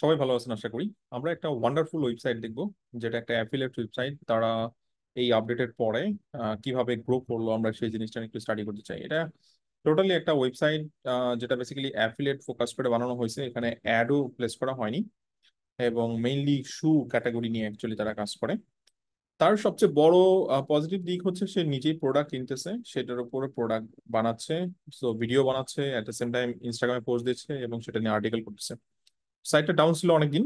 সবাই ভালো আছেন আশা করি। আমরা একটা ওয়ান্ডারফুল ওয়েবসাইট দেখবো, যেটা একটা অ্যাফিলিয়েট ওয়েবসাইট। তারা এই আপডেটের পরে কিভাবে গ্রো করলো, আমরা সেই জিনিসটা নিয়ে একটু স্টাডি করতে চাই। এটা টোটালি একটা ওয়েবসাইট যেটা বেসিক্যালি অ্যাফিলিয়েট ফোকাস করে বানানো হয়েছে। এখানে অ্যাডও প্লেস করা হয়নি, এবং মেইনলি শু ক্যাটাগরি নিয়ে অ্যাকচুয়ালি তারা কাজ করে। তার সবচেয়ে বড় পজিটিভ দিক হচ্ছে সে নিজেই প্রোডাক্ট কিনতেছে, সেটার উপরে প্রোডাক্ট বানাচ্ছে, তো ভিডিও বানাচ্ছে, অ্যাট দ্য সেম টাইম ইনস্টাগ্রামে পোস্ট দিচ্ছে এবং সেটা নিয়ে আর্টিকেল করতেছে। সাইটটা ডাউন ছিল অনেকদিন,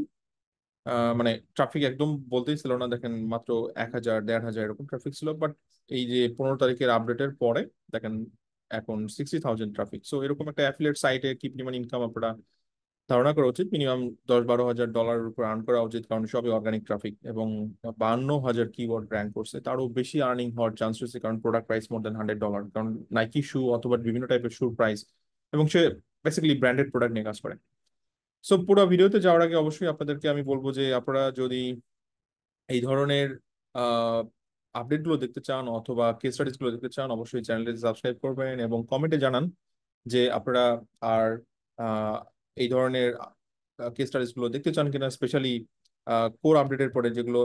মানে ট্রাফিক একদম বলতেই ছিল না। দেখেন মাত্র 1,000 1,500 এরকম ট্রাফিক ছিল, বাট এই যে 15 তারিখের আপডেটের পরে দেখেন এখন 60,000 ট্রাফিক। সো এরকম একটা অ্যাফিলিয়েট সাইটে কি পরিমাণ ইনকাম আপনারা ধারণা করা উচিত। মিনিমাম 10-12 হাজার ডলারের উপর আর্ন করা উচিত, কারণ সবই অর্গানিক ট্রাফিক এবং 52,000 কিওয়ার্ড র্যাঙ্ক করছে। তারও বেশি আর্নিং হওয়ার চান্স রয়েছে, কারণ প্রোডাক্ট প্রাইস $100, কারণ নাইকি শু অথবা বিভিন্ন টাইপের শুর প্রাইস, এবং সে বেসিক্যালি ব্র্যান্ডেড প্রোডাক্ট নিয়ে কাজ করে। সো পুরো ভিডিওতে যাওয়ার আগে অবশ্যই আপনাদেরকে আমি বলবো যে আপনারা যদি এই ধরনের আপডেট গুলো দেখতে চান অথবা কেস স্টাডিজ গুলো দেখতে চান, অবশ্যই চ্যানেলটি সাবস্ক্রাইব করবেন এবং কমেন্টে জানান যে আপনারা আর আহ, এই ধরনের কেস স্টাডিজ গুলো দেখতে চান কিনা, স্পেশালি কোর আপডেটের পরে যেগুলো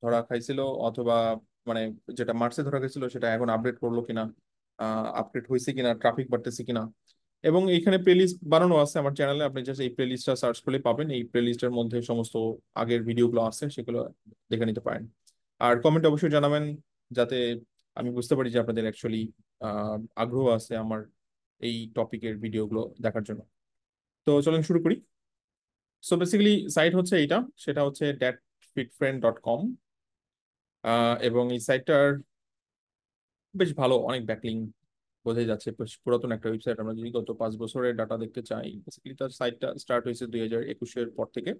ধরা খাইছিল, অথবা মানে যেটা মার্চে ধরা গেছিল সেটা এখন আপডেট করলো কিনা, আপডেট হয়েছে কিনা, ট্রাফিক বাড়তেছে কিনা। এবং এইখানে প্লেলিস্ট বানানো আছে আমার চ্যানেলে, আপনি জাস্ট এই প্লেলিস্টটা সার্চ করলে পাবেন। এই প্লেলিস্টের মধ্যে সমস্ত আগের ভিডিওগুলো আছে, সেগুলো দেখে নিতে পারেন। আর কমেন্ট অবশ্যই জানাবেন, যাতে আমি বুঝতে পারি যে আপনাদের অ্যাকচুয়ালি আগ্রহ আছে আমার এই টপিকের ভিডিওগুলো দেখার জন্য। তো চলেন শুরু করি। সো বেসিক্যালি সাইট হচ্ছে এইটা, সেটা হচ্ছে datfitfriend.com। এবং এই সাইটটার বেশ ভালো, অনেক ব্যাকলিং বোঝাই যাচ্ছে। বেশ পুরাতন একটা ওয়েবসাইট। আমরা যদি গত 5 বছরের ডাটা দেখতে চাই, বেসিক্যালি তার সাইটটা স্টার্ট হয়েছে 2021-এর পর থেকে।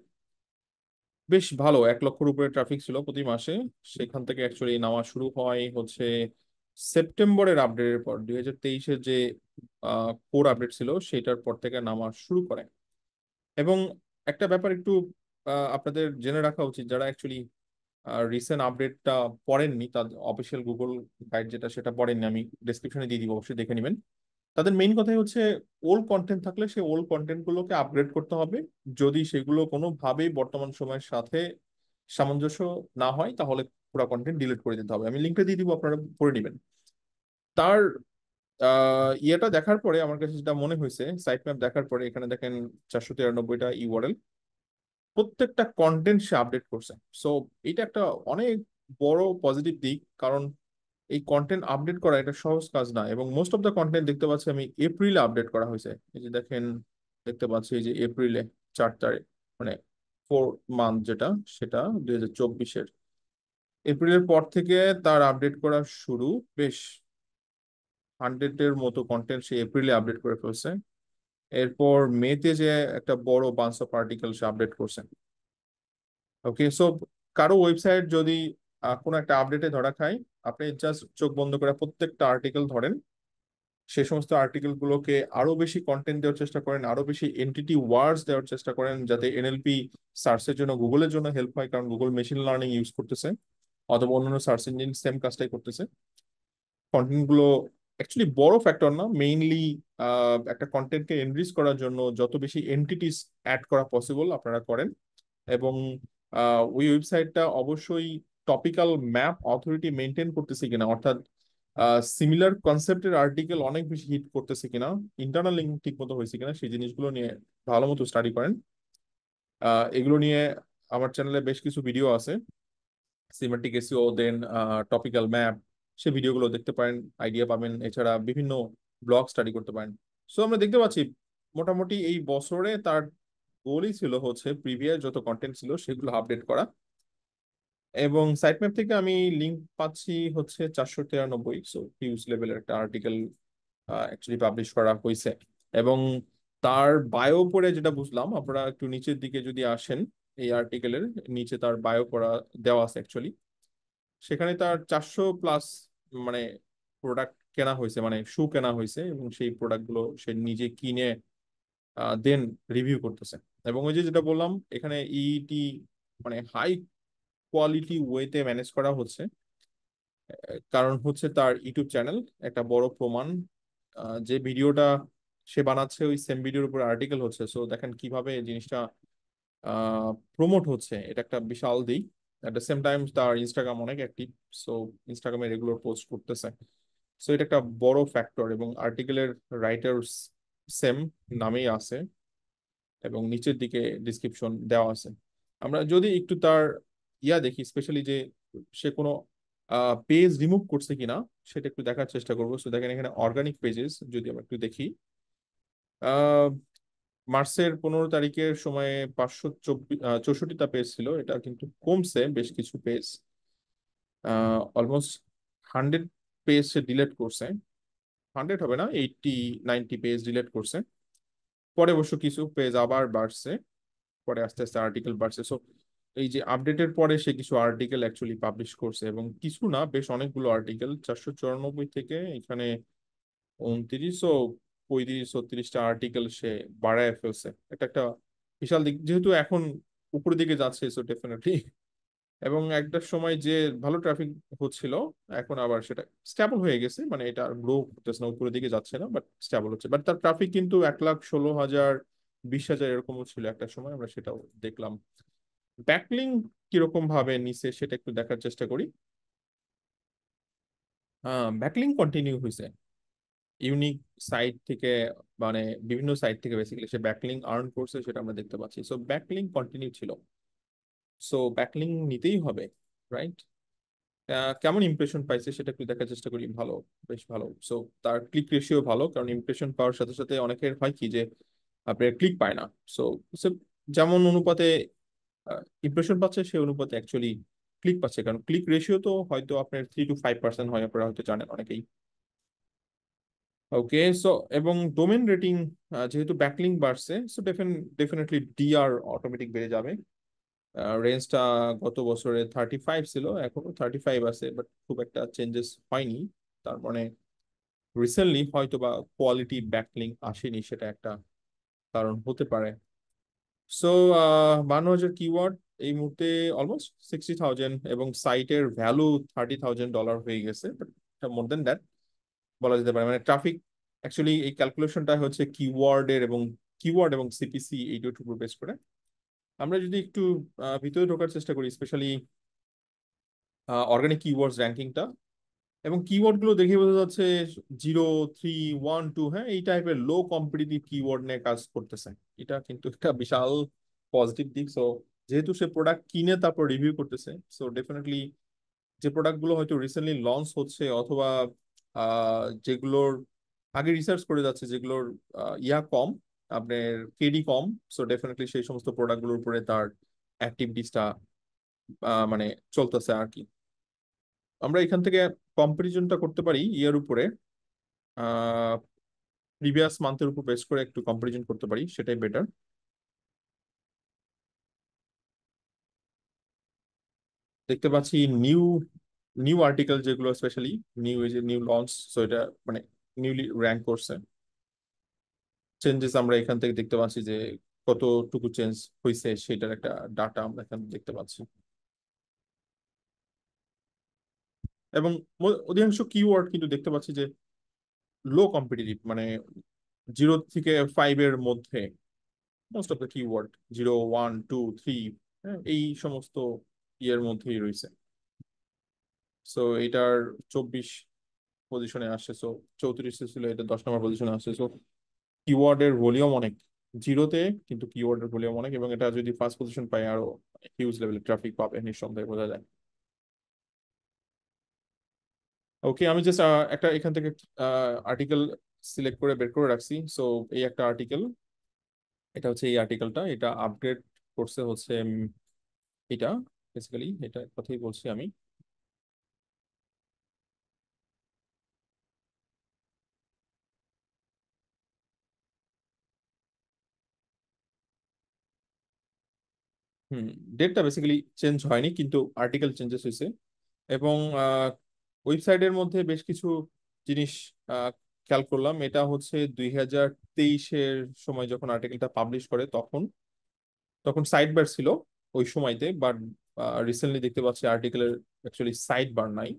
বেশ ভালো, 1 লক্ষর উপরে ট্রাফিক ছিল প্রতি মাসে। সেখান থেকে অ্যাকচুয়ালি নামা শুরু হয় হচ্ছে সেপ্টেম্বরের আপডেটের পর। 2023-এর যে কোর আপডেট ছিল সেটার পর থেকে নামা শুরু করে। এবং একটা ব্যাপার একটু আপনাদের জেনে রাখা উচিত, যারা অ্যাকচুয়ালি রিসেন্ট আপডেটটা পড়েননি, তাদের অফিসিয়াল গুগল গাইড যেটা সেটা পড়েননি, আমি ডিসক্রিপশনে দিয়ে দিব, অবশ্যই দেখে নেবেন। তাদের মেইন কথাই হচ্ছে ওল্ড কন্টেন্ট থাকলে সেই ওল্ড কন্টেন্ট গুলোকে আপগ্রেড করতে হবে। যদি সেগুলো কোনোভাবেই বর্তমান সময়ের সাথে সামঞ্জস্য না হয়, তাহলে পুরো কন্টেন্ট ডিলিট করে দিতে হবে। আমি লিঙ্কটা দিয়ে দিব, আপনারা পড়ে নেবেন। তার ইয়েটা দেখার পরে আমার কাছে যেটা মনে হয়েছে, সাইট ম্যাপ দেখার পরে, এখানে দেখেন 493টা ইউআরএল, প্রত্যেকটা কন্টেন্ট সে আপডেট করছে। সো এটা একটা অনেক বড় পজিটিভ দিক, কারণ এই কন্টেন্ট আপডেট করা এটা সহজ কাজ না। এবং মোস্ট অফ দ্য কন্টেন্ট দেখতে পাচ্ছি আমি এপ্রিলে আপডেট করা হয়েছে। এই যে দেখেন, দেখতে পাচ্ছি এই যে এপ্রিলে 4 তারিখ, মানে 4th মান্থ যেটা, সেটা 2024-এর এপ্রিলের পর থেকে তার আপডেট করা শুরু। বেশ 100-এর মতো কন্টেন্ট সে এপ্রিলে আপডেট করে ফেলছে। এরপর মেতে যে একটা বড় buns of article say update করছে। ওকে, সো কারো ওয়েবসাইট যদি কোনো একটা আপডেটে ধরা খায়, আপনি জাস্ট চোখ বন্ধ করে প্রত্যেকটা আর্টিকেল ধরেন, সে সমস্ত আর্টিকেল গুলোকে আরো বেশি কন্টেন্ট দেওয়ার চেষ্টা করেন, আরো বেশি এন্টিটি ওয়ার্ডস দেওয়ার চেষ্টা করেন, যাতে এনএলপি সার্চের জন্য গুগলের জন্য হেল্প হয়, কারণ গুগল মেশিন লার্নিং ইউজ করতেছে, অথবা অন্যান্য সার্চ ইঞ্জিন সেম কাজটাই করতেছে। কন্টেন্ট গুলো অ্যাকচুয়ালি বড় ফ্যাক্টর না, মেইনলি একটা কন্টেন্টকে এনরিচ করার জন্য যত বেশি এন্টিটিস অ্যাড করা পসিবল আপনারা করেন। এবং ওই ওয়েবসাইটটা অবশ্যই টপিক্যাল ম্যাপ অথরিটি মেনটেন করতেছে কিনা, অর্থাৎ সিমিলার কনসেপ্টের আর্টিকেল অনেক বেশি হিট করতেছে কিনা, ইন্টারনাল লিঙ্ক ঠিক মতো হয়েছে কিনা, সেই জিনিসগুলো নিয়ে ভালো মতো স্টাডি করেন। এগুলো নিয়ে আমার চ্যানেলে বেশ কিছু ভিডিও আছে, সিমেন্টিক এসইও, দেন টপিক্যাল ম্যাপ, সে ভিডিওগুলো দেখতে পারেন, আইডিয়া পাবেন। এছাড়া বিভিন্ন ব্লগ স্টাডি করতে পারেন। সো আমরা দেখতে পাচ্ছি মোটামুটি এই বছরে তার গোলই ছিল হচ্ছে প্রিভিয়াস যত কন্টেন্ট ছিল সেগুলো আপডেট করা। এবং সাইট ম্যাপ থেকে আমি লিঙ্ক পাচ্ছি হচ্ছে 493, সো হিউজ লেভেলের একটা আর্টিকেল অ্যাকচুয়ালি পাবলিশ করা হয়েছে। এবং তার বায়ো পড়ে যেটা বুঝলাম, আপনারা একটু নিচের দিকে যদি আসেন, এই আর্টিকেলের নিচে তার বায়ো করা দেওয়া আছে অ্যাকচুয়ালি। সেখানে তার 400+ মানে প্রোডাক্ট কেনা হয়েছে, মানে শু কেনা হয়েছে, এবং সেই প্রোডাক্টগুলো সে নিজে কিনে দেন রিভিউ করতেছে। এবং ওই যে যেটা বললাম, এখানে ইটি মানে হাই কোয়ালিটি ওয়েতে ম্যানেজ করা হচ্ছে। কারণ হচ্ছে তার ইউটিউব চ্যানেল একটা বড় প্রমাণ। যে ভিডিওটা সে বানাচ্ছে ওই সেম ভিডিওর উপর আর্টিকেল হচ্ছে। সো দেখেন কিভাবে এই জিনিসটা প্রমোট হচ্ছে, এটা একটা বিশাল দিক। অ্যাট দ্য সেম টাইম তার ইনস্টাগ্রাম অনেক অ্যাক্টিভ, সো ইনস্টাগ্রামে রেগুলার পোস্ট করতেছে। সো এটা একটা বড় ফ্যাক্টর, এবং আর্টিকেলের রাইটার সেম নামেই আছে, এবং নিচের দিকে ডিসক্রিপশন দেওয়া আছে। আমরা যদি একটু তার দেখি, স্পেশালি যে সে কোনো পেজ রিমুভ করছে কিনা, সেটা একটু দেখার চেষ্টা করবো। সো দেখেন এখানে অর্গানিক পেজেস যদি আমরা একটু দেখি, আহ মার্চের 15 তারিখের সময়ে 564টা পেজ ছিল, এটা কিন্তু কমছে বেশ কিছু পেজ। অলমোস্ট 100 পেজ সে ডিলেট করছে। 100 হবে না, 80-90 পেজ ডিলেট করছে। পরে অবশ্য কিছু পেজ আবার বাড়ছে, পরে আস্তে আস্তে আর্টিকেল বাড়ছে। সো এই যে আপডেটের পরে সে কিছু আর্টিকেল অ্যাকচুয়ালি পাবলিশ করছে, এবং কিছু না, বেশ অনেকগুলো আর্টিকেল, 494 থেকে এখানে 29, 35, 36টা আর্টিকেল সে বাড়ায় ফেলছে। এটা একটা বিশাল দিক, যেহেতু এখন উপরের দিকে যাচ্ছে, সো ডেফিনেটলি। এবং একটা সময় যে ভালো ট্রাফিক হচ্ছিল, এখন আবার সেটা স্টেবল হয়ে গেছে, মানে এটা আর গ্রো করতেছে না, উপরের দিকে যাচ্ছে না, বাট স্টেবল হচ্ছে। বাট তার ট্রাফিক কিন্তু 1,16,000, 20,000 এরকমও ছিল একটা সময়, আমরা সেটাও দেখলাম। ব্যাকলিং কিরকম ভাবে নিছে সেটা একটু দেখার চেষ্টা করি। ব্যাকলিং কন্টিনিউ হয়েছে ইউনিক সাইট থেকে, মানে বিভিন্ন সাইট থেকে বেসিক্যালি সে ব্যাকলিং আর্ন করছে, সেটা আমরা দেখতে পাচ্ছি। সো ব্যাকলিং কন্টিনিউ ছিল, সো ব্যাকলিং নিতেই হবে, রাইট? কেমন ইমপ্রেশন পাইছে সেটা একটু দেখার চেষ্টা করি। ভালো, বেশ ভালো। সো তার ক্লিক রেশিও ভালো, কারণ ইমপ্রেশন পাওয়ার সাথে সাথে অনেকের হয় কি যে আপনার ক্লিক পায় না। সো যেমন অনুপাতে ইমপ্রেশন পাচ্ছে, সেই অনুপাতে অ্যাকচুয়ালি ক্লিক পাচ্ছে, কারণ ক্লিক রেশিও তো হয়তো আপনার 3 to 5% হয়, আপনারা হয়তো জানেন অনেকেই। ওকে, সো এবং ডোমেন রেটিং, যেহেতু ব্যাকলিং বাড়ছে, সো ডেফিনেটলি ডিআর অটোমেটিক বেড়ে যাবে। রেঞ্জটা গত বছরে 35 ছিল, এখনো 35 আছে, বাট খুব একটা চেঞ্জেস হয়নি। তার মানে রিসেন্টলি হয়তো বা কোয়ালিটি ব্যাকলিং আসেনি, সেটা একটা কারণ হতে পারে। সো 52,000 কিওয়ার্ড এই মুহূর্তে, অলমোস্ট 60,000, এবং সাইটের ভ্যালু $30,000 হয়ে গেছে। মোর দেন দ্যাট বলা যেতে পারে, মানে ট্রাফিক অ্যাকচুয়ালি এই ক্যালকুলেশনটা হচ্ছে কিওয়ার্ড এবং সিপিসি এই দুটোর উপর বেস করে। আমরা যদি একটু ভিতরে ঢোকার চেষ্টা করি, স্পেশালি অর্গানিক কিওয়ার্ডস র্যাঙ্কিংটা, এবং কিওয়ার্ড গুলো দেখে বোঝা যাচ্ছে 0, 3, 1, 2, হ্যাঁ, এই টাইপের লো কম্পিটিটিভ কিওয়ার্ড নিয়ে কাজ করতেছে। এটা কিন্তু একটা বিশাল পজিটিভ দিক। সো যেহেতু সে প্রোডাক্ট কিনে তারপর রিভিউ করতেছে, সো ডেফিনেটলি যে প্রোডাক্ট গুলো হয়তো রিসেন্টলি লঞ্চ হচ্ছে, অথবা যেগুলোর আগে রিসার্চ করে যাচ্ছে, যেগুলোর কম, আপনার কেডি কম, সো ডেফিনেটলি সেই সমস্ত প্রোডাক্ট গুলোর উপরে তার অ্যাক্টিভিটিসটা মানে চলতেছে আর কি। আমরা এখান থেকে কম্পারিজনটা করতে পারি ইয়ার উপরে, প্রিভিয়াস মান্থের উপর বেস করে একটু কম্পারিজন করতে পারি, সেটাই বেটার। দেখতে পাচ্ছি নিউ নিউ আর্টিকেল যেগুলো, স্পেশালি নিউ লঞ্চ, সো এটা মানে নিউলি র্যাঙ্ক করছে। চেঞ্জেস আমরা এখান থেকে দেখতে পাচ্ছি যে কতটুকু চেঞ্জ হয়েছে, সেটার একটা ডাটা আমরা এখানে দেখতে পাচ্ছি। এবং অধিকাংশ কিওয়ার্ড কিন্তু দেখতে পাচ্ছি যে লো কম্পিটিটিভ, মানে 0 থেকে 5 এর মধ্যে, মোস্ট অফ দ্য কিওয়ার্ড 0, 1, 2, 3, হ্যাঁ, এই সমস্ত ইয়ের মধ্যেই রয়েছে। সো এটার 24 পজিশনে আসছে, সো 34 ছিল, এটা 10 নম্বর পজিশনে আসছে। সো কিওয়ার্ডের ভলিউম অনেক জিরোতে, কিন্তু কিওয়ার্ডের ভলিউম অনেক, এবং এটা যদি ফার্স্ট পজিশন পায় আরো হিউজ লেভেলের ট্রাফিক পাবে নিঃসন্দেহে, বোঝা যায়। ওকে, আমি জাস্ট একটা এখান থেকে আর্টিকেল সিলেক্ট করে বের করে রাখছি। সো এই একটা আর্টিকেল, এটা হচ্ছে এই আর্টিকেলটা, এটা আপডেট করছে হচ্ছে এটা বেসিক্যালি এটা কথাই বলছি আমি। হুম, ডেটটা বেসিক্যালি চেঞ্জ হয়নি, কিন্তু আর্টিকেল চেঞ্জেস হয়েছে। এবং ওয়েবসাইটের মধ্যে বেশ কিছু জিনিস আহ, খেয়াল করলাম। এটা হচ্ছে 2023-এর সময় যখন আর্টিকেলটা পাবলিশ করে, তখন তখন সাইড বার ছিল ওই সময়তে, বাট রিসেন্টলি দেখতে পাচ্ছি আর্টিকেলের অ্যাকচুয়ালি সাইড বার নাই।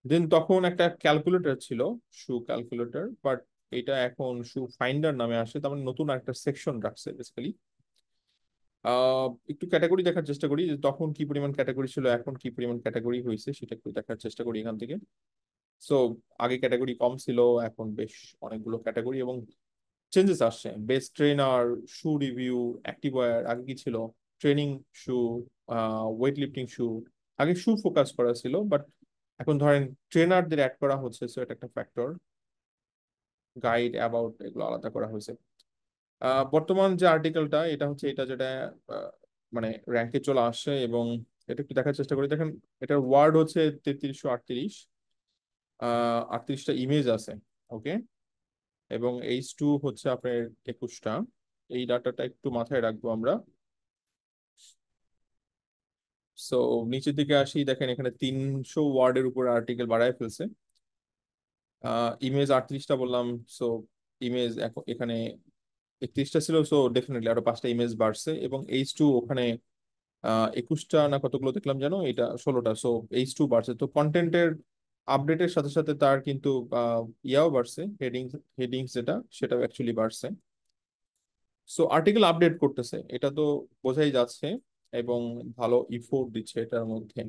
দেন তখন একটা ক্যালকুলেটর ছিল, শু ক্যালকুলেটর, বাট এটা এখন শু ফাইন্ডার নামে আসে, তার মানে নতুন একটা সেকশন রাখছে বেসিক্যালি। একটু ক্যাটাগরি দেখার চেষ্টা করি যে তখন কি পরিমাণ ক্যাটাগরি ছিল, এখন কি পরিমাণ ক্যাটাগরি হয়েছে সেটা একটু দেখার চেষ্টা করি এখান থেকে। সো আগে ক্যাটাগরি কম ছিল, এখন বেশ অনেকগুলো ক্যাটাগরি এবং চেঞ্জেস আসছে। বেস্ট ট্রেনার, শু রিভিউ, অ্যাক্টিভওয়্যার, আগে কি ছিল ট্রেনিং শু, ওয়েট লিফটিং শু। আগে শু ফোকাস করা ছিল, বাট এখন ধরেন ট্রেনারদের অ্যাড করা হচ্ছে, সো এটা একটা ফ্যাক্টর। গাইড অ্যাবাউট এগুলো আলাদা করা হয়েছে। বর্তমান যে আর্টিকেলটা এটা হচ্ছে এটা যেটা আহ, মানে র্যাঙ্কে চলে আসছে, এবং এটা একটু দেখার চেষ্টা করি। দেখেন এটার ওয়ার্ড হচ্ছে 3338, 38টা ইমেজ আছে। ওকে, এবং H2 হচ্ছে আপনার 21টা। এই ডাটাটা একটু মাথায় রাখবো আমরা। সো নিচের দিকে আসি, দেখেন এখানে 300 ওয়ার্ডের উপর আর্টিকেল বাড়ায় ফেলছে। ইমেজ 38টা বললাম, সো ইমেজ এখানে 31টা ছিল, সো ডেফিনেটলি আরো 5টা ইমেজ বাড়ছে। এবং H2 ওখানে 21টা না কতগুলো দেখলাম যেন, এটা 16টা, সো H2 বাড়ছে। তো কন্টেন্টের আপডেটের সাথে সাথে তার কিন্তু ইয়াও বাড়ছে, হেডিংস যেটা সেটাও অ্যাকচুয়ালি বাড়ছে। সো আর্টিকেল আপডেট করতেছে, এটা তো বোঝাই যাচ্ছে, এবং ভালো ইফোর্ট দিচ্ছে এটার মধ্যে।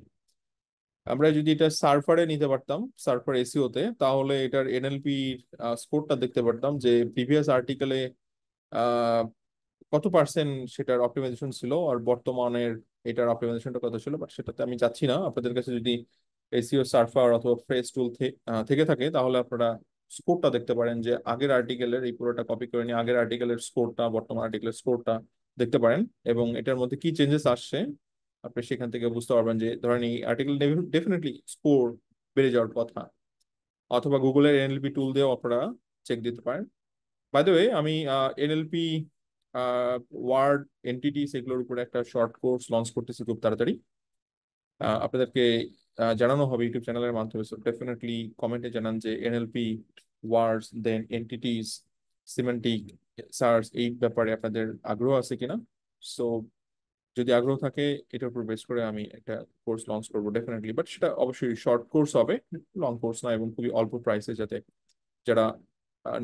আমরা যদি এটা সার্ফারে নিতে পারতাম, সার্ফার এসিও তে, তাহলে এটার এনএলপি স্কোরটা দেখতে পারতাম যে প্রিভিয়াস আর্টিকেলে কত পার্সেন্ট সেটার অপটিমাইজেশন ছিল আর বর্তমানের এটার অপটিমাইজেশনটা কত ছিল। বাট সেটাতে আমি যাচ্ছি না। আপনাদের কাছে যদি এসিও সার্ফার অথবা ফ্রেশ টুল থেকে থাকে, তাহলে আপনারা স্কোরটা দেখতে পারেন যে আগের আর্টিকেলের, এই পুরোটা কপি করে নিয়ে আগের আর্টিকেলের স্কোরটা, বর্তমান আর্টিকেলের স্কোরটা দেখতে পারেন, এবং এটার মধ্যে কি চেঞ্জেস আসছে আপনি সেখান থেকে বুঝতে পারবেন যে ধরেন এই আর্টিকেল ডেফিনেটলি স্কোর বেড়ে যাওয়ার কথা। অথবা গুগলের এনএলপি টুল দিয়েও আপনারা চেক দিতে পারেন। বাই দ্য ওয়ে, আমি এনএলপি ওয়ার্ড এনটিটিস এগুলোর উপরে একটা শর্ট কোর্স লঞ্চ করতেছি খুব তাড়াতাড়ি। আপনাদেরকে জানানো হবে ইউটিউব চ্যানেলের মাধ্যমে। সো ডেফিনেটলি কমেন্টে জানান যে এনএলপি ওয়ার্ডস, দেন এনটিটিস, সিমেন্টিক সার্চ, এই ব্যাপারে আপনাদের আগ্রহ আছে কিনা। সো যদি আগ্রহ থাকে, এটার উপর বেস করে আমি একটা কোর্স লঞ্চ করবো ডেফিনেটলি, বাট সেটা অবশ্যই শর্ট কোর্স হবে, লং কোর্স না, এবং খুবই অল্প প্রাইসে, যাতে যারা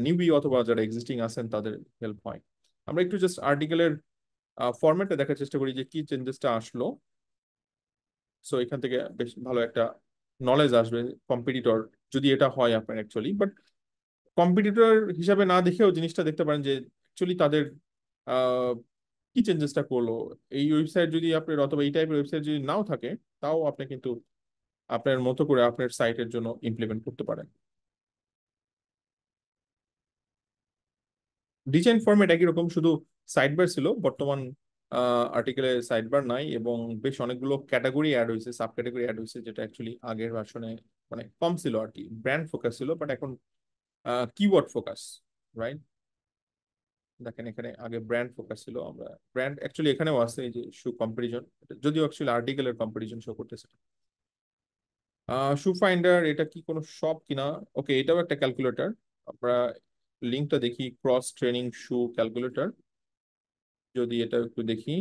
নিউবি অথবা যারা এক্সিস্টিং আছেন তাদের হেল্প হয়। আমরা একটু জাস্ট আর্টিকেলের ফরম্যাটটা দেখার চেষ্টা করি যে কি চেঞ্জেসটা আসলো। সো এখান থেকে বেশ ভালো একটা নলেজ আসবে কম্পিটিটর যদি এটা হয় আপনার অ্যাকচুয়ালি। বাট কম্পিটিটর হিসাবে না দেখেও জিনিসটা দেখতে পারেন যে অ্যাকচুয়ালি তাদের আহ, কি চেঞ্জেসটা করলো। এই ওয়েবসাইট যদি আপনার, অথবা এই টাইপের ওয়েবসাইট যদি নাও থাকে, তাও আপনি কিন্তু আপনার মতো করে আপনার সাইটের জন্য ইমপ্লিমেন্ট করতে পারেন। ডিজাইন ফরম্যাট একই রকম, শুধু সাইড বার ছিল। বর্তমান আর্টিকেলে সাইড বার নাই, এবং বেশ অনেকগুলো ক্যাটাগরি অ্যাড হয়েছে, সাব ক্যাটাগরি অ্যাড হয়েছে, যেটা অ্যাকচুয়ালি আগের ভার্সনে মানে কম ছিল আর কি। ব্র্যান্ড ফোকাস ছিল, বাট এখন কিওয়ার্ড ফোকাস, রাইট? দেখেন এখানে আগে ব্র্যান্ড ফোকাস ছিল, আমরা ব্র্যান্ড অ্যাকচুয়ালি এখানেও আছে, এই যে শু কম্পারিজন, যদিও অ্যাকচুয়ালি আর্টিকেলের কম্পারিজন শো করতেছে। শু ফাইন্ডার, এটা কি কোনো শপ কিনা? ওকে, এটাও একটা ক্যালকুলেটর। আমরা লিঙ্কটা দেখি, ক্রস ট্রেনিং শু ক্যালকুলেটর, যদি এটা একটু দেখি।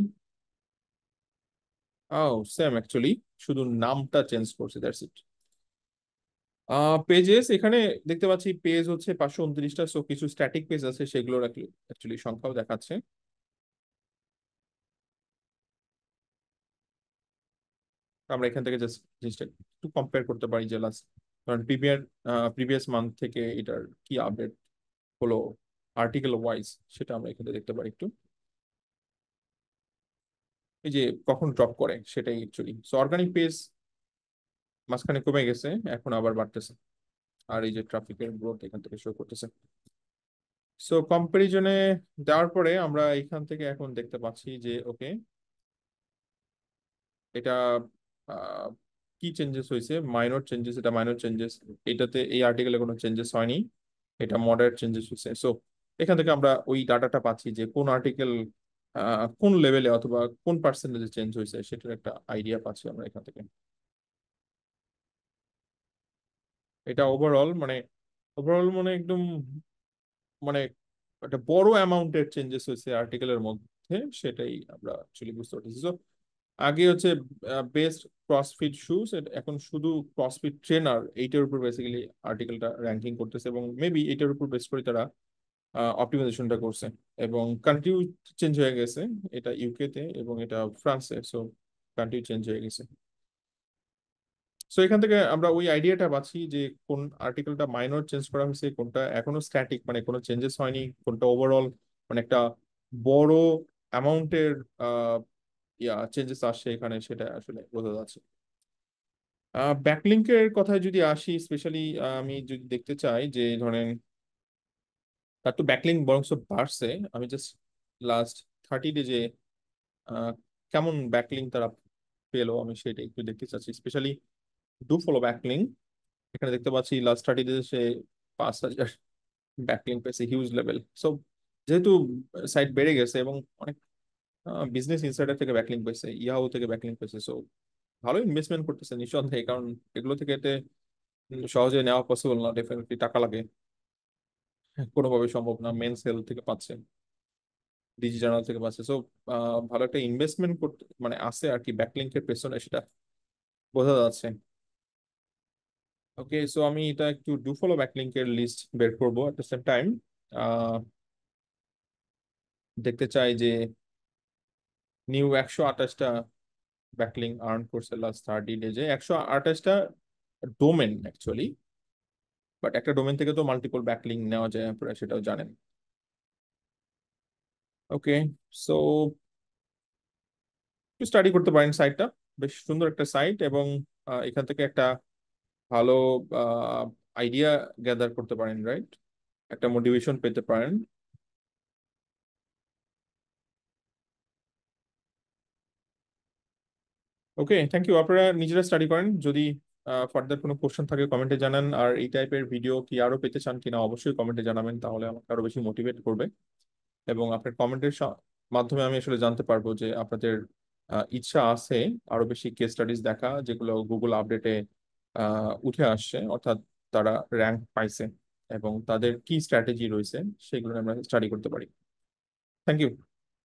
সেম অ্যাকচুয়ালি, শুধু নামটা চেঞ্জ করছে, দ্যাটস ইট। পেজেস এখানে দেখতে পাচ্ছি, পেজ হচ্ছে 529টা, সো কিছু স্ট্যাটিক পেজ আছে, সেগুলোর অ্যাকচুয়ালি সংখ্যাও দেখাচ্ছে। আমরা এখান থেকে জাস্ট জিনিসটা একটু কম্পেয়ার করতে পারি যে লাস্ট, কারণ প্রিভিয়াস মান্থ থেকে এটার কি আপডেট হলো আর্টিকেল ওয়াইজ, সেটা আমরা এখানে দেখতে পারি একটু। এই যে কখন ড্রপ করে সেটাই অ্যাকচুয়ালি। সো অর্গানিক পেজ মাঝখানে কমে গেছে, এখন আবার বাড়তেছে। আর এই যে ট্রাফিকের গ্রোথ এখান থেকে শো করতেছে। সো কম্পারিজনে দেওয়ার পরে আমরা এখান থেকে এখন দেখতে পাচ্ছি যে ওকে, এটা আহ, কি চেঞ্জেস হয়েছে, মাইনর চেঞ্জেস, এটা মাইনর চেঞ্জেস। এটাতে এই আর্টিকেলে কোনো চেঞ্জেস হয়নি, এটা মডারেট চেঞ্জেস হয়েছে। সো এখান থেকে আমরা ওই ডাটাটা পাচ্ছি যে কোন আর্টিকেল কোন লেভেলে অথবা কোন পার্সেন্টেজে চেঞ্জ হয়েছে, সেটার একটা আইডিয়া পাচ্ছি আমরা এখান থেকে। এটা ওভারঅল মানে একদম মানে একটা বড় অ্যামাউন্টের চেঞ্জেস হয়েছে আর্টিকেলের মধ্যে, সেটাই আমরা অ্যাকচুয়ালি বুঝতে পারতেছি। So, আগে হচ্ছে বেস্ট ক্রসফিট শুজ, এখন শুধু ক্রসফিট ট্রেনার, এইটার উপর বেসিক্যালি আর্টিকেলটা র্যাঙ্কিং করতেছে, এবং মেবি এইটার উপর বেস করে তারা অপটিমাইজেশনটা করছে, এবং কান্ট্রিও চেঞ্জ হয়ে গেছে। এটা ইউকে তে এবং এটা ফ্রান্সে, সো কান্ট্রি চেঞ্জ হয়ে গেছে। সো এখান থেকে আমরা ওই আইডিয়াটা পাচ্ছি যে কোন আর্টিকেলটা মাইনর চেঞ্জ করা হয়েছে, কোনটা এখনো স্ট্যাটিক মানে কোনো চেঞ্জেস হয়নি, কোনটা ওভারঅল মানে একটা বড় অ্যামাউন্টের চেঞ্জেস আসছে এখানে, সেটা আসলে বোঝা যাচ্ছে। ব্যাকলিঙ্কের কথায় যদি আসি, স্পেশালি আমি যদি দেখতে চাই যে ধরেন তার তো ব্যাকলিঙ্ক বরং বাড়ছে। আমি জাস্ট লাস্ট 30 ডেজে কেমন ব্যাকলিঙ্ক তারা পেলো আমি সেটা একটু দেখতে চাচ্ছি। স্পেশালি ডু ফলো ব্যাকলিঙ্ক, এখানে দেখতে পাচ্ছি লাস্ট 30 ডেজে সে 5,000 ব্যাকলিঙ্ক পেয়েছে, হিউজ লেভেল। সো যেহেতু সাইট বেড়ে গেছে এবং অনেক বিজনেস ইনসাইডার থেকে ব্যাকলিঙ্ক পেয়েছে, ইয়াহু থেকে ব্যাকলিঙ্ক পেয়েছে, সো ভালো ইনভেস্টমেন্ট করতেছে নিঃসন্দেহে, কারণ এগুলো থেকে এতে সহজে নেওয়া পসিবল না, ডেফিনেটলি টাকা লাগে, কোনোভাবে সম্ভব না। মেন সেল থেকে পাচ্ছে, ডিজি জার্নাল থেকে পাচ্ছে, সো ভালো একটা ইনভেস্টমেন্ট করতে মানে আছে আর কি ব্যাকলিঙ্কের পেছনে, সেটা বোঝা যাচ্ছে। ওকে, সো আমি এটা একটু ডু ফলো ব্যাকলিঙ্কের লিস্ট বের করবো। এট দ্য সেম টাইম দেখতে চাই যে নিউ 128টা ব্যাকলিঙ্ক আর্ন করছে লাস্ট 30 ডেজে, 128টা ডোমেন অ্যাকচুয়ালি, বাট একটা ডোমেন থেকে তো মাল্টিপল ব্যাকলিঙ্ক নেওয়া যায় আপনারা সেটাও জানেন। ওকে, সো একটু স্টাডি করতে পারেন সাইটটা, বেশ সুন্দর একটা সাইট, এবং এখান থেকে একটা ভালো আইডিয়া গ্যাদার করতে পারেন, রাইট? একটা মোটিভেশন পেতে পারেন। ওকে, থ্যাংক ইউ। আপনারা নিজেরা স্টাডি করেন, যদি ফার্দার কোনো কোশ্চেন থাকে কমেন্টে জানান, আর এই টাইপের ভিডিও কি আরো পেতে চান কিনা অবশ্যই কমেন্টে জানাবেন, তাহলে আমাকে আরো বেশি মোটিভেট করবে। এবং আপনার কমেন্টের মাধ্যমে আমি আসলে জানতে পারবো যে আপনাদের ইচ্ছা আছে আরো বেশি কেস স্টাডিজ দেখা, যেগুলো গুগল আপডেটে উঠে আসছে, অর্থাৎ তারা র্যাঙ্ক পাইছে এবং তাদের কি স্ট্র্যাটেজি রয়েছে, সেগুলো আমরা স্টাডি করতে পারি। Thank you.